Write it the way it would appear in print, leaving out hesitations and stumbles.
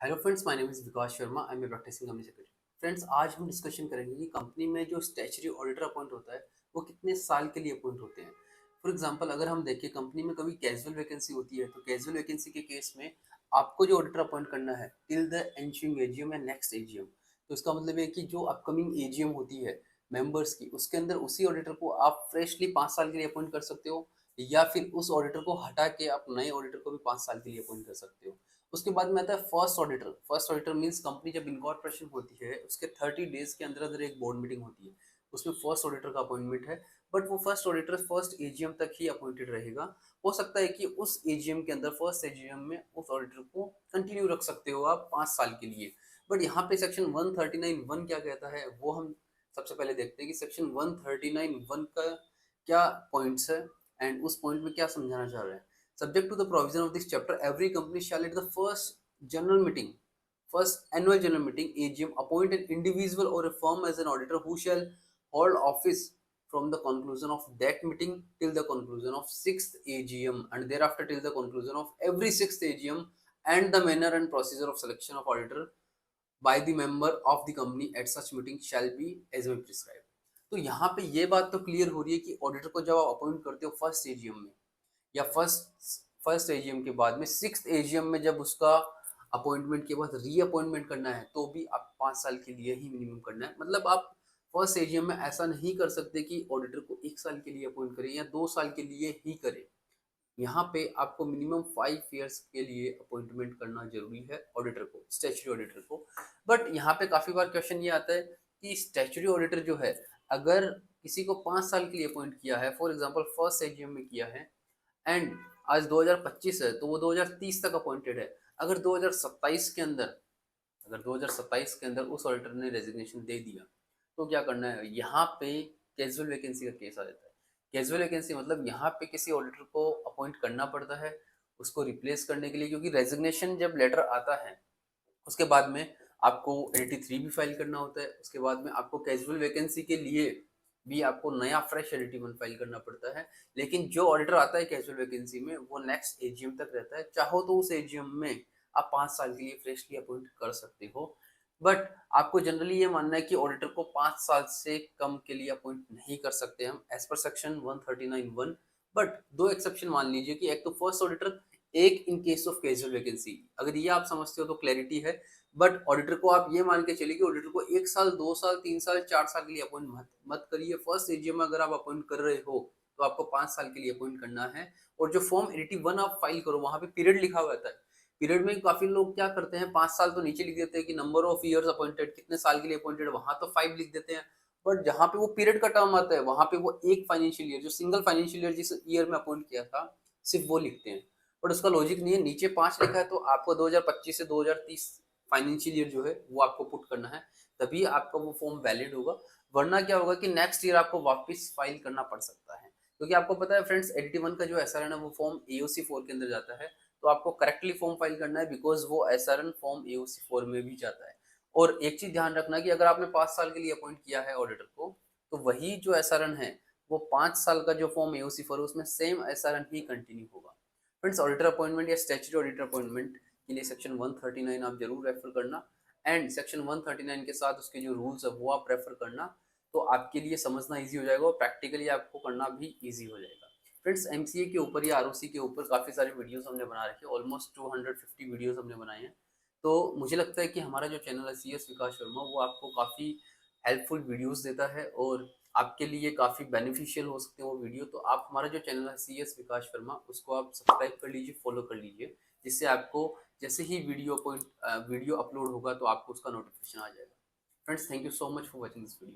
Hello friends, my name is Vikas Sharma. I am a practising company secretary. Friends, आज हम discussion करेंगे कि company में जो स्टैट्यूटरी ऑडिटर अपॉइंट होता है वो कितने साल के लिए अपॉइंट होते हैं। फॉर एग्जांपल, अगर हम देखें कंपनी में कभी कैजुअल वैकेंसी होती है तो कैजुअल वैकेंसी के केस में आपको जो ऑडिटर अपॉइंट करना है टिल द एंशुइंग एजीएम या नेक्स्ट एजीएम। तो इसका मतलब है कि जो अपकमिंग एजीएम होती है मेंबर्स की, उसके अंदर उसी ऑडिटर को आप फ्रेशली 5 साल के लिए अपॉइंट कर सकते हो, या फिर उस ऑडिटर को हटा के आप नए ऑडिटर को भी 5 साल के लिए अपॉइंट कर सकते हो। उसके बाद में आता है first auditor. First auditor means company जब इनकॉर्पोरेशन होती है उसके 30 डेज के अंदर अंदर एक बोर्ड मीटिंग होती है, उसमें फर्स्ट ऑडिटर का अपॉइंटमेंट है। बट वो फर्स्ट ऑडिटर फर्स्ट एजीएम तक ही अपॉइंटेड रहेगा। हो सकता है कि उस एजीएम के अंदर फर्स्ट एजीएम में उस ऑडिटर को कंटिन्यू रख सकते हो आप 5 साल के लिए। बट यहाँ पे सेक्शन 139(1) क्या कहता है वो हम सबसे पहले देखते हैं कि सेक्शन 139(1) का क्या पॉइंट्स है एंड उस पॉइंट में क्या समझाना चाह रहे हैं। Subject to the provision of this chapter, every company shall at the first annual general meeting (AGM) appoint an individual or a firm as an auditor who shall hold office from the conclusion of that meeting till the conclusion of sixth AGM, and thereafter till the conclusion of every sixth AGM, and the manner and procedure of selection of auditor by the member of the company at such meeting shall be as may prescribed। तो यहाँ पे ये बात तो clear हो रही है कि ऑडिटर को जब आप अपॉइंट करते हो फर्स्ट एजीएम में या फर्स्ट एजीएम के बाद में सिक्स्थ एजीएम में, जब उसका अपॉइंटमेंट के बाद रीअपॉइंटमेंट करना है तो भी आप 5 साल के लिए ही मिनिमम करना है। मतलब आप फर्स्ट एजीएम में ऐसा नहीं कर सकते कि ऑडिटर को 1 साल के लिए अपॉइंट करें या 2 साल के लिए ही करें। यहाँ पे आपको मिनिमम 5 ईयर्स के लिए अपॉइंटमेंट करना जरूरी है ऑडिटर को, स्टैट्यूटरी ऑडिटर को। बट यहाँ पे काफी बार क्वेश्चन ये आता है कि स्टैट्यूटरी ऑडिटर जो है, अगर किसी को 5 साल के लिए अपॉइंट किया है, फॉर एग्जाम्पल फर्स्ट एजीएम में किया है एंड आज 2025 है तो वो 2030 तक अपॉइंटेड है। अगर 2027 के अंदर अगर 2027 के अंदर उस ऑडिटर ने रेजिग्नेशन दे दिया तो क्या करना है। यहाँ पे कैजुअल वैकेंसी का केस आ जाता है। कैजुअल वैकेंसी मतलब यहाँ पे किसी ऑडिटर को अपॉइंट करना पड़ता है उसको रिप्लेस करने के लिए, क्योंकि रेजिग्नेशन जब लेटर आता है उसके बाद में आपको 83 भी फाइल करना होता है। उसके बाद में आपको कैजुअल वैकेंसी के लिए भी आपको नया फ्रेश 81 फाइल करना पड़ता है। लेकिन जो ऑडिटर आता है कैजुअल वैकेंसी में वो नेक्स्ट एजीएम तक रहता है। चाहो तो उस एजीएम में आप 5 साल के लिए फ्रेशली अपॉइंट कर सकते हो। बट आपको जनरली ये मानना है कि ऑडिटर को 5 साल से कम के लिए अपॉइंट नहीं कर सकते हम एज पर सेक्शन 139(1). बट दो एक्सेप्शन मान लीजिए कि एक तो फर्स्ट ऑडिटर, एक in case of casual vacancy. अगर ये आप समझते हो तो क्लैरिटी है। बट ऑडिटर को आप ये मान के चलिए कि ऑडिटर को 1 साल, 2 साल, 3 साल, 4 साल के लिए अपॉइंट मत करिए। फर्स्ट एजीएम में अगर आप अपॉइंट कर रहे हो तो आपको 5 साल के लिए अपॉइंट करना है। और जो फॉर्म 81 आप फाइल करो वहां पे पीरियड लिखा हुआ है। पीरियड में काफी लोग क्या करते हैं, 5 साल तो नीचे लिख देते हैं कि नंबर ऑफ ईयर्स अपॉइंटेड, कितने साल के लिए अपॉइंटेड, वहां तो 5 लिख देते हैं। बट जहां पे वो पीरियड का टर्म आता है वहां पे वो एक फाइनेंशियल ईयर, जो सिंगल फाइनेंशियल ईयर जिस ईयर में अपॉइंट किया था, सिर्फ वो लिखते हैं। बट उसका लॉजिक नहीं है। नीचे 5 लिखा है तो आपको 2025 से 2030 फाइनेंशियल ईयर जो है वो आपको पुट करना है, तभी आपका वो फॉर्म वैलिड होगा। वरना क्या होगा कि नेक्स्ट ईयर आपको वापस फाइल करना पड़ सकता है। क्योंकि आपको पता है फ्रेंड्स, 81 का जो एसआरएन है वो फॉर्म एओसी 4 के अंदर जाता है। तो आपको करेक्टली फॉर्म फाइल करना है बिकॉज वो एसआरएन फॉर्म एओसी 4 में भी जाता है। और एक चीज ध्यान रखना कि अगर आपने 5 साल के लिए अपॉइंट किया है ऑडिटर को तो वही जो एसआरएन है वो 5 साल का जो फॉर्म एओसी 4 है उसमें सेम एसआरएन ही कंटिन्यू होगा। फ्रेंड्स, ऑडिटर अपॉइंटमेंट या स्टैट्यूटरी ऑडिटर अपॉइंटमेंट के लिए सेक्शन 139 आप जरूर रेफर करना एंड सेक्शन 139 के साथ उसके जो रूल्स है वो आप रेफर करना। तो आपके लिए समझना इजी हो जाएगा और प्रैक्टिकली आपको करना भी इजी हो जाएगा। फ्रेंड्स, एमसीए के ऊपर या आरओसी के ऊपर काफ़ी सारे वीडियोस हमने बना रखे हैं। ऑलमोस्ट 250 वीडियोस हमने बनाए हैं। तो मुझे लगता है कि हमारा जो चैनल है सीएस विकास शर्मा वो आपको काफ़ी हेल्पफुल वीडियोस देता है और आपके लिए काफ़ी बेनिफिशियल हो सकते हैं वो वीडियो। तो आप हमारा जो चैनल है सीएस विकास शर्मा उसको आप सब्सक्राइब कर लीजिए, फॉलो कर लीजिए, जिससे आपको जैसे ही वीडियो अपलोड होगा तो आपको उसका नोटिफिकेशन आ जाएगा। Friends, thank you so much for watching this video.